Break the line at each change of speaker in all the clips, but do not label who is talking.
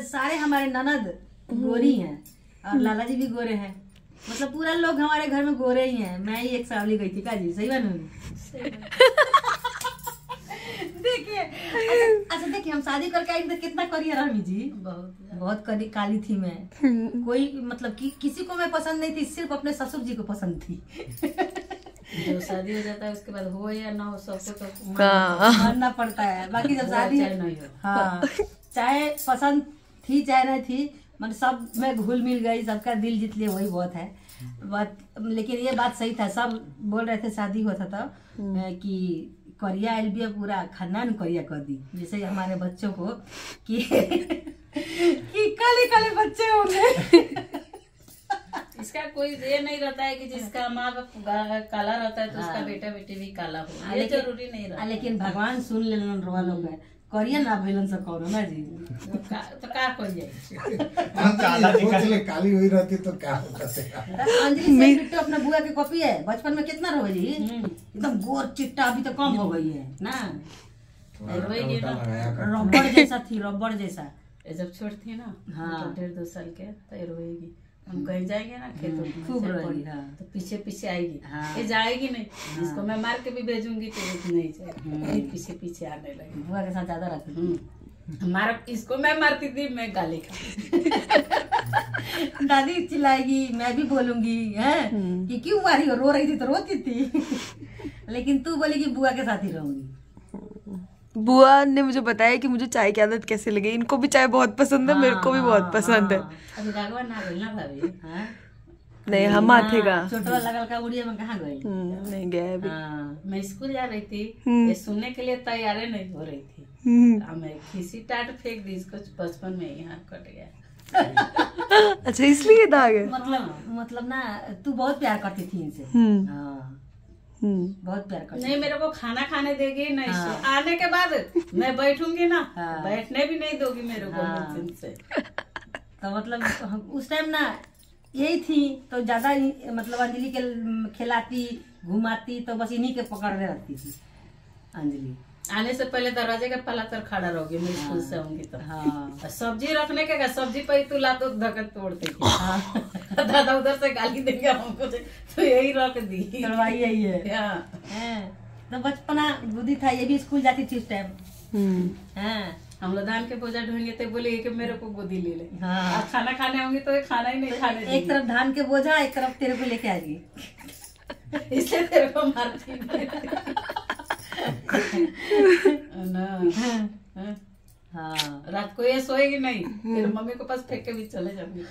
सारे हमारे ननद गोरी हैं और लाला जी भी गोरे हैं, मतलब पूरा लोग हमारे घर में गोरे ही हैं। मैं ही एक सावली गई थी का जी, सही बात नहीं? देखिए अच्छा देखिए, हम शादी करके आई तो कितना करियर है जी, बहुत काली थी मैं। कोई मतलब किसी को मैं पसंद नहीं थी, सिर्फ अपने ससुर जी को पसंद थी।
जब शादी हो जाता है उसके बाद हो या ना हो सबको तो
मानना पड़ता है। बाकी जब शादी
नहीं हो,
हाँ चाहे पसंद थी चाहे नहीं थी, मतलब सब में घुल मिल गई, सबका दिल जीत लिए, वही बहुत है बात। लेकिन ये बात सही था, सब बोल रहे थे शादी होता था कि करिया आयल भी पूरा खानदान करिया कर दी, जैसे हमारे बच्चों को कि काले काले बच्चे होंगे।
इसका कोई ये नहीं रहता है कि जिसका माँ बाप काला रहता है तो उसका बेटा बेटी भी काला हो, ये जरूरी नहीं रहता।
लेकिन भगवान सुन लेलन रोवा लोग करिया ना भइलन से कौनो ना जी,
तो का कोई जाए
काली हुई रहती तो क्या होता।
अंजलि से बिट्टू अपना बुआ के कॉपी है, बचपन में कितना रहो जी, एकदम गोर चिट्टा, अभी तो कम हो गई है ना, रबड़ जैसा थी, रबड़ जैसा।
जब छोट थी ना,
हाँ
1.5-2 साल के, तो रोएगी। हम कहीं जाएंगे ना खेत
खूब रोएगी, हाँ।
तो पीछे पीछे आएगी,
हाँ।
ये जाएगी नहीं, जिसको मैं मार के भी भेजूंगी तो नहीं जाएगी, पीछे पीछे आने लगी।
बुआ के साथ ज्यादा रहती
हमारा इसको मैं मारती थी, मैं गाली खाती।
दादी चिल्लाएगी, मैं भी बोलूंगी है कि क्यों मारी हो, रो रही थी तो रोती थी। लेकिन तू बोलेगी बुआ के साथ ही रहूंगी।
बुआ ने मुझे बताया कि मुझे चाय की आदत कैसे लगी, इनको भी चाय बहुत पसंद है, मेरे को भी बहुत पसंद है।
अभी राघवा ना गई ना भाभी,
नहीं हम आते का
छोटा लगल का उड़िया में कहाँ गई,
नहीं गया अभी।
मैं स्कूल जा रही थी, ये सुनने के लिए तैयार नहीं हो रही थी, मैं खिसी टाट फेंक दी इसको, बचपन में यहाँ कट गया।
अच्छा इसलिए दाग है।
मतलब ना तू बहुत प्यार करती थी इनसे, बहुत प्यार करती।
नहीं मेरे को खाना खाने देगी नहीं, आने के बाद मैं बैठूंगी ना, बैठने भी नहीं दोगी मेरे को से।
तो मतलब उस टाइम ना यही थी, तो ज्यादा मतलब अंजलि के खिलाती घुमाती, तो बस इन्हीं के पकड़ने रखती थी अंजलि।
आने से पहले दरवाजे के पला तर खड़ा रहोगी, मैं स्कूल से आऊंगी तो। सब्जी रखने के सब्जी पे तू ला तो धक्का तोड़ते दादा उधर से गाली देंगे हमको, तो यही रख दी,
करवाई यही है। तो बचपना बुद्धि था, ये भी स्कूल जाती थी उस टाइम।
हम लोग धान के बोझा ढूंढेंगे तो बोले कि मेरे को गोदी ले ले, खाना खाने आऊंगी तो खाना ही नहीं खाने देगी।
एक तरफ धान के बोझा, एक तरफ तेरे को लेके आएगी,
इसलिए तेरे को मारती रात को ये सोएगी नहीं, फिर मम्मी के पास फेंक के भी चले जाऊंगी।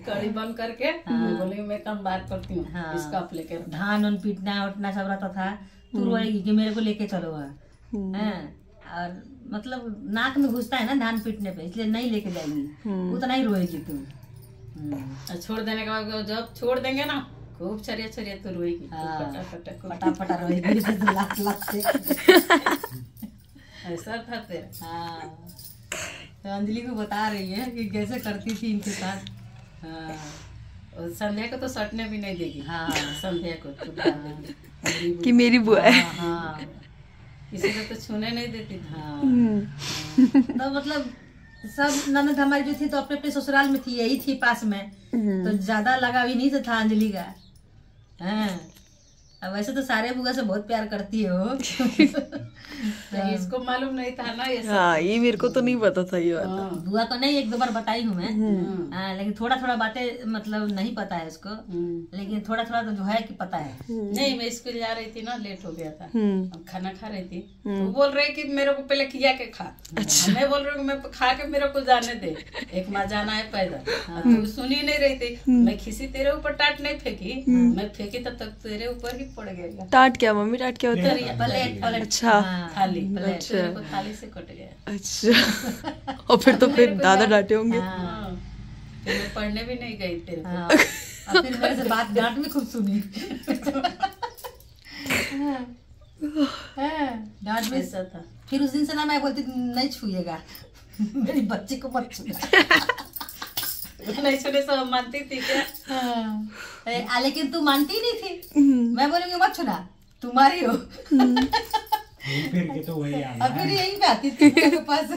कड़ी बंद करके मैं बोलेगी मैं कम बात करती हूँ, इसका आप लेके।
धान उन पीटना उठना सब रहता था, तू रोएगी कि मेरे को लेके चलो और मतलब नाक में घुसता है ना धान पीटने पे, इसलिए नहीं लेके जाएगी, उतना ही रोएगी तू।
छोड़ देने के बाद जब छोड़ देंगे ना, खूब छरिया छरिया तो रोएगी,
फटाफटा रोएगी लाख लाख से।
ऐसा था तेरा।
तो अंजलि को बता रही है कि कैसे करती थी इनके साथ।
संध्या को तो सटने भी नहीं देगी। संध्या को
कि मेरी बुआ है,
किसी को तो छूने नहीं देती थी।
तो मतलब सब ननद हमारी जो थी तो अपने अपने ससुराल में थी, यही थी पास में, तो ज्यादा लगाव ही नहीं था अंजलि का। अब वैसे तो सारे बुआ से बहुत प्यार करती है वो।
इसको मालूम नहीं था ना ये सब।
हाँ ये मेरे को तो नहीं पता था ये बात।
बुआ को नहीं, एक दो बार बताई हूँ मैं, लेकिन थोड़ा थोड़ा बातें मतलब नहीं पता है उसको, लेकिन थोड़ा थोड़ा तो जो है कि पता है।
नहीं मैं स्कूल जा रही थी ना, लेट हो गया था, अब खाना खा रही थी, तो बोल रही कि मेरे को पहले खिया के खा। मैं बोल रही हूँ मैं खा के मेरे को जाने दे, एक माँ जाना है पैदल। तू सुनी नहीं रही थी, मैं खिसी तेरे ऊपर टाट नहीं फेंकी, मैं फेंकी तब तक तेरे ऊपर ही पड़ गया।
टाट क्या मम्मी, टाट क्या होता है?
प्लेट।
अच्छा
थाली, प्लेट को थाली से कट गया।
अच्छा और फिर दादा डांटे होंगे।
मैं पढ़ने भी नहीं गई तेरे को।
और फिर मेरे से बात डांट भी खूब सुनी। डांट भी
ऐसा था।
फिर उस दिन से ना मैं बोलती नहीं छुएगा मेरी बच्ची को, मत छुएगा।
नहीं छूने से हम मानती थी क्या?
लेकिन तू मानती नहीं थी। मैं बोलूंगी मत छूना, तुम्हारी हो।
फिर के तो वही आना
और फिर यहीं पे आती थी के पास।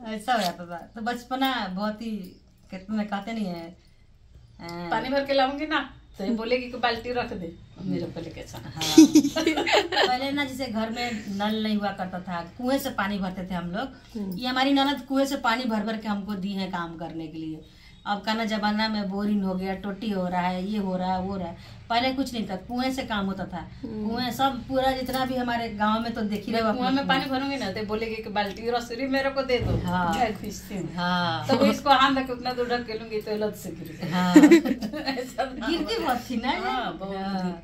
ऐसा हो जाता था। तो बचपना बहुत ही कितने कहते नहीं है
पानी भर के लाऊंगी ना तो ये बोलेगी कि बाल्टी रख दे मेरे को लेके चल।
हाँ। पहले ना जैसे घर में नल नहीं हुआ करता था, कुएं से पानी भरते थे हम लोग। ये हमारी ननद कुएं से पानी भर भर के हमको दी है काम करने के लिए। अब का ना जमाना में बोरिंग हो गया, टोटी हो रहा है, ये हो रहा है, वो हो रहा है। पहले कुछ नहीं था, कुएं से काम होता था। कुएं सब पूरा जितना भी हमारे गांव में तो देख ही रहे।
कुआं में पानी भरूंगी ना तो बोलेगी कि बाल्टी रसोरी मेरे को दे दो।
हाँ।
मैं खींचती हूँ।
हाँ।
तो इसको हाथ रख के उतना दूर ढक के लूंगी तो लत से गिर गई।
हाँ।
ऐसा ना
गिरती
हो।
बहुत थी ना।
हाँ, बहुत
हाँ।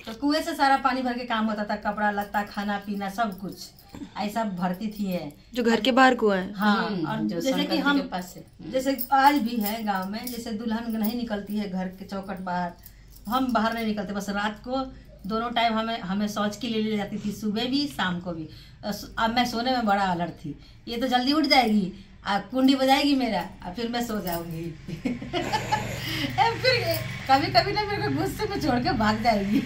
तो कुएं से सारा पानी भर के काम होता था, कपड़ा लत्ता खाना पीना सब कुछ ऐसा भरती थी है।
जो घर के बाहर कुआं है।
हाँ। और
जो
जैसे
शंकर
कि
जी
हम
के पास है।
जैसे आज भी है गांव में, जैसे दुल्हन नहीं निकलती है घर के चौखट बाहर, हम बाहर नहीं निकलते। बस रात को दोनों टाइम हमें शौच की ले जाती थी, सुबह भी शाम को भी। अब मैं सोने में बड़ा अलर्ट थी, ये तो जल्दी उठ जाएगी, कुंडी बजाएगी मेरा, और फिर मैं सो जाऊंगी। फिर कभी कभी ना मेरे को गुस्से में छोड़ के भाग जाएगी।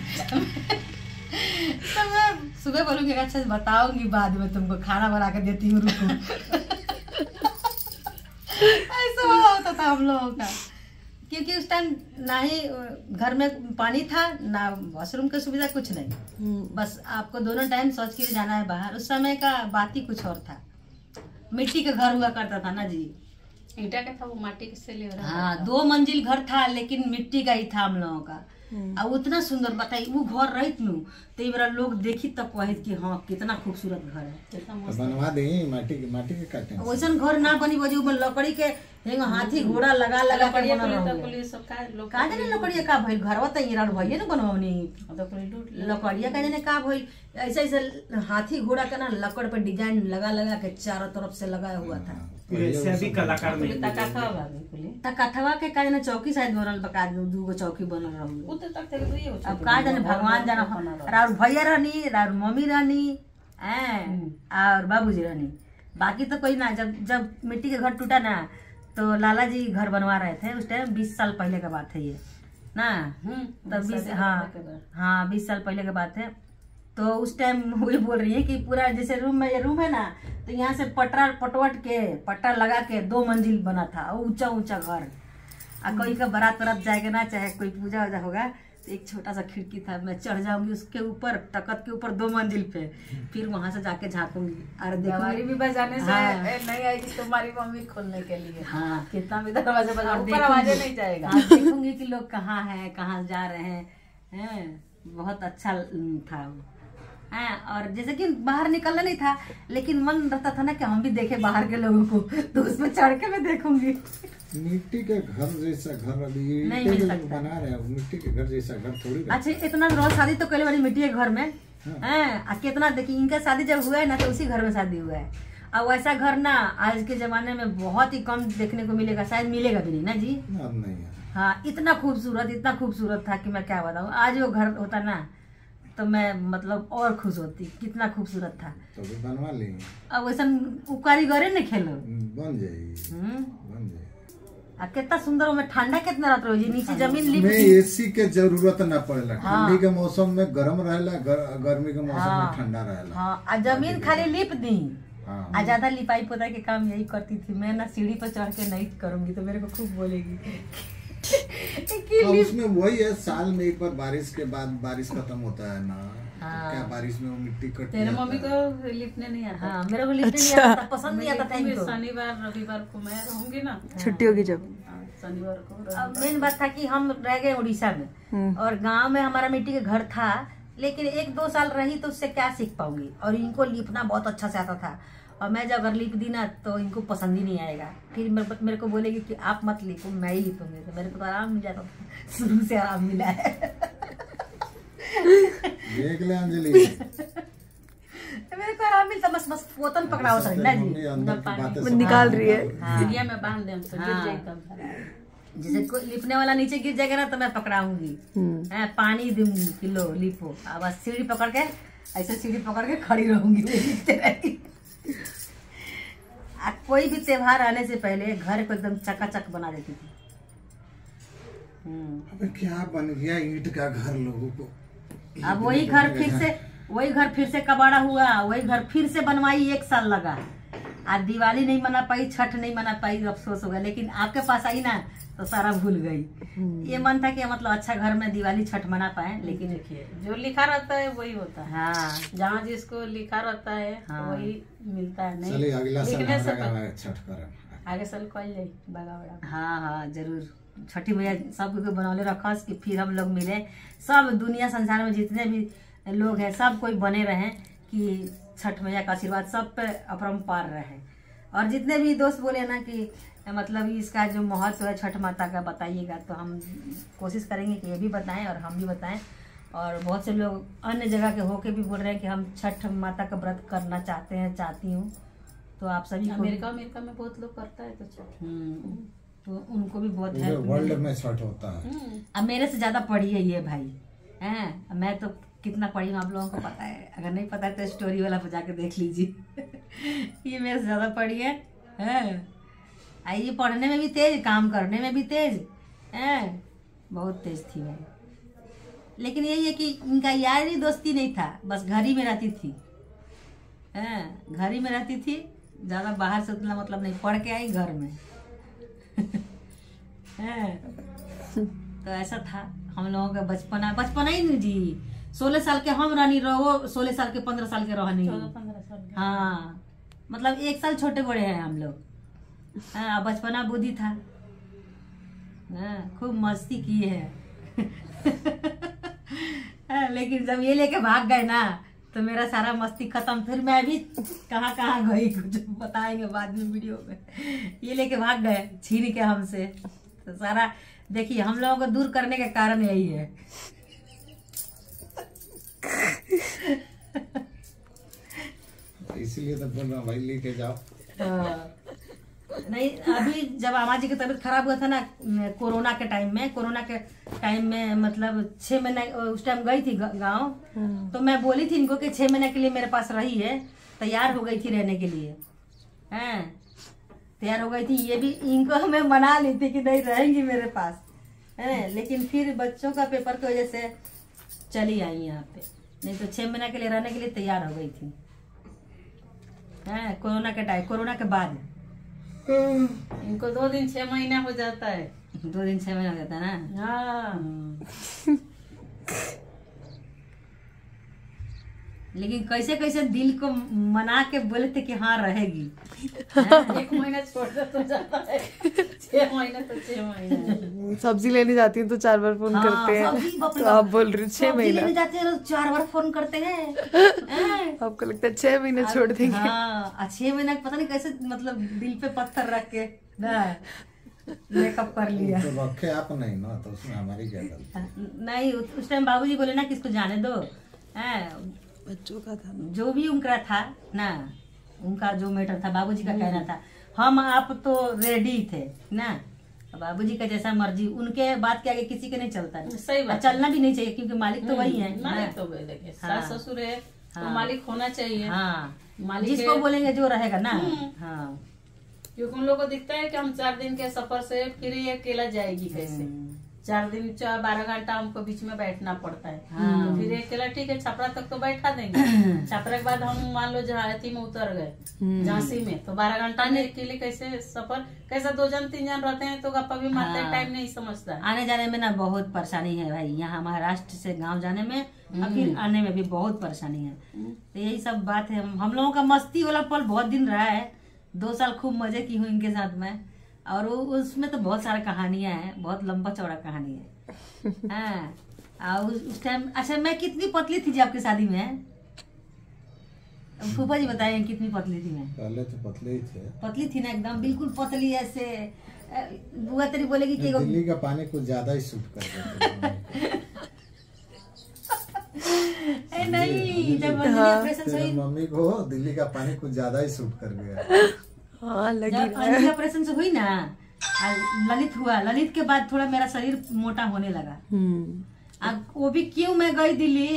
तो मैं सुबह बोलूंगी अच्छा बताऊंगी बाद में तुमको, खाना बना के देती हूँ, रुको। ऐसा होता था हम लोगों का, क्योंकि उस टाइम ना ही घर में पानी था ना वॉशरूम की सुविधा, कुछ नहीं। बस आपको दोनों टाइम शौच के लिए जाना है बाहर। उस समय का बात ही कुछ और था। मिट्टी का घर हुआ करता था ना जी।
ईंटा का था वो, माटी से ले रहा
हाँ, 2 मंजिल घर था लेकिन मिट्टी का ही था हम लोगों का। और उतना सुंदर बताइए, वो घर रहित नू तो ये मेरा लोग देखी तब कहित कि हाँ कितना खूबसूरत घर है।
तो बनवा दे माटी के काटे।
वैसा घर ना बनी बजे ऊपर लकड़ी के हाथी घोड़ा लगा लगा के बनल रहल। का जाने लकड़िया का भइल, घरवा त इरान भइए न बनवनी। लकड़िया का जाने का भइल, ऐसे ऐसे हाथी घोड़ा का ना लकड़ पे डिजाइन लगा लगा के चारों तरफ से लगाया हुआ था।
ऐसे भी कलाकार नहीं
कथवा के का जाने चौकी शायद बनल बका, 2 चौकी बनल रहल। अब का जाने भगवान जाना। और भैया रहनी, और मम्मी रहनी, और बाबूजी रहनी, बाकी तो कोई ना। जब मिट्टी के घर टूटा ना तो लाला जी घर बनवा रहे थे उस टाइम, 20 साल पहले का बात है ये ना। तब 20 हाँ 20 साल पहले की बात है। तो उस टाइम वही बोल रही है कि पूरा जैसे रूम में, ये रूम है ना, तो यहाँ से पट्टा लगा के 2 मंजिल बना था, ऊंचा ऊंचा घर। और कोई का बारात वरात जाएगा ना, चाहे कोई पूजा वूजा होगा, तो एक छोटा सा खिड़की था, मैं चढ़ जाऊंगी उसके ऊपर, तकत के ऊपर 2 मंजिल पे, फिर वहां से जाके झाँकूंगी और
दरवाजे भी बजाने से नहीं आएगी तुम्हारी मम्मी खोलने के लिए।
हाँ,
कितना भी दरवाजे बजाओ ऊपर आवाज नहीं जाएगा।
देखूंगी कि लोग कहाँ हैं, कहाँ जा रहे हैं। बहुत अच्छा था वो। और जैसे कि बाहर निकलना नहीं था, लेकिन मन रहता था ना कि हम भी देखे बाहर के लोगों को, तो उसमें चढ़ के मैं देखूंगी।
मिट्टी के घर जैसा घर अभी
नहीं मिल सकता।
बना रहे हैं, मिट्टी के घर जैसा घर थोड़ी।
अच्छा, इतना रोज शादी तो कल वाली मिट्टी के घर में कितना देखिए, इनका शादी जब हुआ है ना तो उसी घर में शादी हुआ है। और वैसा घर ना आज के जमाने में बहुत ही कम देखने को मिलेगा, शायद मिलेगा भी नहीं ना जी।
नहीं है।
हाँ, इतना खूबसूरत था कि मैं क्या बताऊँ। आज वो घर होता ना तो मैं मतलब और खुश होती, कितना खूबसूरत था।
तो भी बनवा लेंगे।
अब वैसा कारीगरे ने खेलो
बन जाएगी, बन जाएगी।
कितना सुंदर, में ठंडा कितना रहता है, नीचे जमीन लिप
में एसी के जरूरत न पड़ेला। ठंडी के मौसम में गर्म रहेला, गर्मी के मौसम में ठंडा रहेला।
हाँ, जमीन खाली लिप दी। ज्यादा लिपाई पोताई के काम यही करती थी मैं ना। सीढ़ी पर चढ़ के नहीं करूंगी तो मेरे को खूब बोलेगी।
उसमें वही है, साल में एक बार बारिश के बाद बारिश खत्म होता है ना। तो क्या बारिश में वो मिट्टी कट।
तेरे मम्मी को लिपने नहीं आता।
हाँ, मेरे को लिपने नहीं आता, पसंद नहीं आता था इनको।
शनिवार रविवार को मैं रहूंगी ना,
छुट्टी होगी जब,
शनिवार को।
अब मेन बात था कि हम रह गए उड़ीसा में, और गांव में हमारा मिट्टी का घर था, लेकिन 1-2 साल रही तो उससे क्या सीख पाऊंगी। और इनको लिपना बहुत अच्छा से आता था, और मैं जब अगर लिप दी ना तो इनको पसंद ही नहीं आएगा। फिर मेरे को बोलेगी कि आप मत लिपो, मैं ही लिपूंगी। तो मेरे को तो आराम मिल जाता था, शुरू से आराम मिला है।
देख ले अंजलि,
मेरे को आराम मिलता, बस बोतल पकड़ा होता है ना जी,
वो निकाल रही है।
चिड़िया में बांध दे तो गिर जाएगा।
जैसे लिपने वाला नीचे गिर जाएगा ना तो मैं पकड़ाऊंगी, पानी दूंगी कि लो लिपो। अब बस सीढ़ी पकड़ के, ऐसे सीढ़ी पकड़ के खड़ी रहूंगी। कोई भी त्योहार आने से पहले घर को एकदम चकाचक बना देती थी।
अबे क्या बन गया ईंट का घर लोगों को।
अब वही घर फिर से वही घर फिर से कबाड़ा हुआ, वही घर फिर से बनवाई, 1 साल लगा। आज दिवाली नहीं मना पाई, छठ नहीं मना पाई, अफसोस होगा। लेकिन आपके पास आई ना तो सारा भूल गई। ये मन था कि मतलब अच्छा घर में दिवाली छठ मना पाए, लेकिन
देखिए जो लिखा रहता है वही होता है।
हाँ
जहाँ जिसको लिखा रहता है वही मिलता है। नहीं
चलिए अगला साल
लिखने से
हमारा गाँव छठ करम।
आगे साल कल जाए बड़ा बड़ा।
हाँ जरूर। छठी मैया सबको बनौले रखस कि फिर हम लोग मिले, सब दुनिया संसार में जितने भी लोग हैं सब कोई बने रहे कि छठ मैया का आशीर्वाद सब पे अपरंपार रहे। और जितने भी दोस्त बोले ना कि मतलब इसका जो महत्व है छठ माता का बताइएगा, तो हम कोशिश करेंगे कि ये भी बताएं और हम भी बताएं। और बहुत से लोग अन्य जगह के होके भी बोल रहे हैं कि हम छठ माता का व्रत करना चाहते हैं, चाहती हूँ। तो आप सभी
अमेरिका में बहुत लोग करता है तो छठ।
तो उनको भी बहुत
पूरे वर्ल्ड में छठ होता है।
अब मेरे से ज्यादा पढ़ी है ये भाई हैं, मैं तो कितना पढ़ी हूँ आप लोगों को पता है। अगर नहीं पता है तो स्टोरी वाला पर जाके देख लीजिए। ये मेरे से ज्यादा पढ़ी है ये पढ़ने में भी तेज, काम करने में भी तेज है, बहुत तेज थी भाई। लेकिन यही है कि इनका यारी दोस्ती नहीं था, बस घर ही में रहती थी। घर ही में रहती थी, ज्यादा बाहर से उतना मतलब नहीं, पढ़ के आई घर में। तो ऐसा था हम लोगों का बचपना ही नहीं जी। 16 साल के हम रहनी रहो, 16 साल के 15 साल के रहनी।
14-15 साल।
हाँ मतलब 1 साल छोटे बड़े हैं हम लोग। हाँ बचपना बुद्धि था। खूब मस्ती किए है। लेकिन जब ये लेके भाग गए ना तो मेरा सारा मस्ती खत्म। फिर मैं भी कहाँ कहाँ गई कुछ बताएंगे बाद में वीडियो में। ये लेके भाग गए छीन के हमसे, तो सारा देखिए हम लोगों को दूर करने का कारण यही है।
इसीलिए तो बोल रहा हूँ भाई लेके जाओ।
नहीं अभी जब अम्मा जी की तबीयत खराब हुआ था ना कोरोना के टाइम में मतलब 6 महीना उस टाइम गई थी गांव। तो मैं बोली थी इनको कि 6 महीने के लिए मेरे पास रही है, तैयार हो गई थी रहने के लिए। तैयार हो गई थी, ये भी इनको मैं मना ली थी कि नहीं रहेंगी मेरे पास है। लेकिन फिर बच्चों का पेपर की वजह से चली आई यहाँ पे, नहीं तो 6 महीना के लिए रहने के लिए तैयार हो गई थी। कोरोना के बाद
इनको 2 दिन 6 महीना हो जाता है।
2 दिन 6 महीना हो जाता है ना।
हाँ
लेकिन कैसे कैसे दिल को मना के बोले थे कि हाँ रहेगी।
1 महीना छोड़ दे तो जाता है, 6 महीने तो 6 महीने।
सब्जी लेने जाती है तो 4 बार फोन करते हैं, तो आप बोल रही 6 महीना
लेने जाते हैं 4 बार फोन करते हैं।
आपको लगता है 6 महीने छोड़ देंगे।
हाँ 6 महीना पता नहीं कैसे मतलब दिल पे पत्थर रख के मेकअप कर लिया।
तो रखे आप नहीं ना, तो उसमें हमारी क्या गलती।
नहीं उस टाइम बाबूजी बोले ना कि इसको जाने दो।
बच्चों का था
जो भी उनका था ना, उनका जो मैटर था बाबूजी का कहना था। हम आप तो रेडी थे ना, बाबूजी का जैसा मर्जी, उनके बात के आगे किसी के नहीं चलता है।
सही बात,
चलना भी नहीं चाहिए क्योंकि मालिक तो वही है।
मालिक तो वही देखिए, सास ससुर है तो मालिक होना चाहिए।
हाँ
मालिक
जिसको बोलेंगे जो रहेगा ना। हाँ
क्योंकि उन लोगों को दिखता है कि हम 4 दिन के सफर से फिर ये अकेला जाएगी कैसे। 4 दिन 12 घंटा हमको बीच में बैठना पड़ता है। तो फिर अकेला ठीक है, छपरा तक तो बैठा देंगे। छपरा के बाद हम मान लो झांसी में उतर गए, झांसी में, तो 12 घंटा में अकेले कैसे सफर, कैसा 2 जन 3 जन रहते हैं तो गप्पा भी मारते हैं, टाइम नहीं समझता।
आने जाने में ना बहुत परेशानी है भाई, यहाँ महाराष्ट्र से गांव जाने में और फिर आने में भी बहुत परेशानी है। तो यही सब बात है। हम लोगों का मस्ती वाला पल बहुत दिन रहा है। 2 साल खूब मजे की हूँ इनके साथ में, और उसमें तो बहुत सारा कहानियां हैं, बहुत लंबा चौड़ा कहानी है। हाँ उस टाइम अच्छा मैं कितनी पतली थी जी आपकी शादी में? फूफा जी बताएं कितनी पतली थी मैं?
पहले तो पतले ही थे।
पतली थी ना एकदम बिल्कुल पतली ऐसे। बुआ तेरी बोलेगी कि
दिल्ली का पानी कुछ ज्यादा ही सूट कर देता है।
नहीं जब ऑपरेशन हुई,
मम्मी को दिल्ली का पानी कुछ ज्यादा ही सूट कर गया।
हाँ लगी
जब ऑपरेशन से हुई ना, ललित हुआ, ललित के बाद थोड़ा मेरा शरीर मोटा होने लगा। अब वो भी क्यों मैं गई दिल्ली,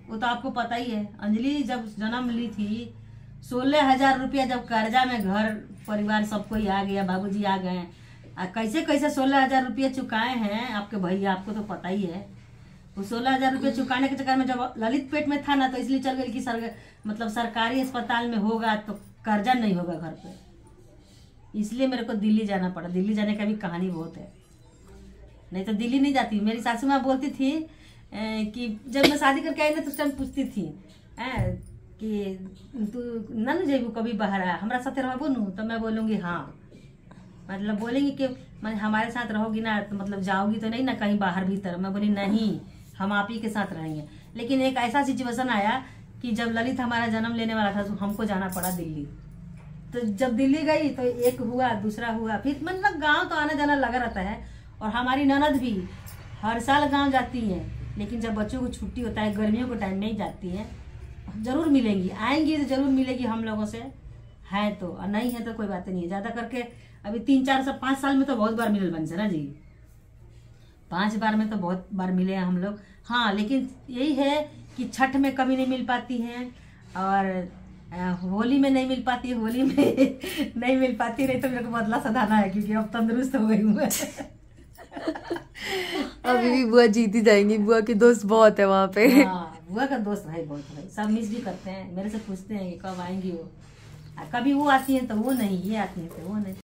वो तो आपको पता ही है। अंजलि जब जन्म ली थी 16,000 रुपया जब कर्जा में घर परिवार सब कोई आ गया, बाबूजी आ गए, कैसे कैसे 16,000 रुपया चुकाए हैं आपके भैया, आपको तो पता ही है। वो 16,000 रुपये चुकाने के चक्कर में जब ललित पेट में था ना, तो इसलिए चल गई कि मतलब सरकारी अस्पताल में होगा तो कर्जा नहीं होगा घर पे, इसलिए मेरे को दिल्ली जाना पड़ा। दिल्ली जाने का भी कहानी बहुत है, नहीं तो दिल्ली नहीं जाती। मेरी सासू माँ बोलती थी कि जब मैं शादी करके आई ना तो उस टाइम पूछती थी कि तू न जेबू कभी बाहर आ, हमारा साथ रहो नू, तो मैं बोलूँगी हाँ, मतलब बोलेंगी कि हमारे साथ रहोगी ना तो मतलब जाओगी तो नहीं ना कहीं बाहर भीतर। मैं बोली नहीं, हम आप ही के साथ रहेंगे। लेकिन एक ऐसा सिचुएशन आया कि जब ललित हमारा जन्म लेने वाला था तो हमको जाना पड़ा दिल्ली। तो जब दिल्ली गई तो एक हुआ, दूसरा हुआ, फिर मतलब गांव तो आना जाना लगा रहता है। और हमारी ननद भी हर साल गांव जाती हैं, लेकिन जब बच्चों को छुट्टी होता है गर्मियों को टाइम नहीं जाती है। जरूर मिलेंगी, आएंगी तो जरूर मिलेगी हम लोगों से, है तो, और नहीं है तो कोई बात नहीं है। ज्यादा करके अभी 3-4 से 5 साल में तो बहुत बार मिले बन से ना जी, 5 बार में तो बहुत बार मिले हैं हम लोग। हाँ, लेकिन यही है कि छठ में कभी नहीं मिल पाती हैं, और होली में नहीं मिल पाती है, होली में नहीं मिल पाती, नहीं तो मेरे को बदला सधाना है क्योंकि अब तंदुरुस्त हो गई हूँ।
अभी भी बुआ जीती जाएंगी, बुआ के दोस्त बहुत है वहाँ पे।
हाँ, बुआ का दोस्त भाई बहुत भाई, सब मिस भी करते हैं, मेरे से पूछते हैं कि कब आएंगी वो। कभी वो आती है तो वो नहीं, ये आती है तो वो नहीं।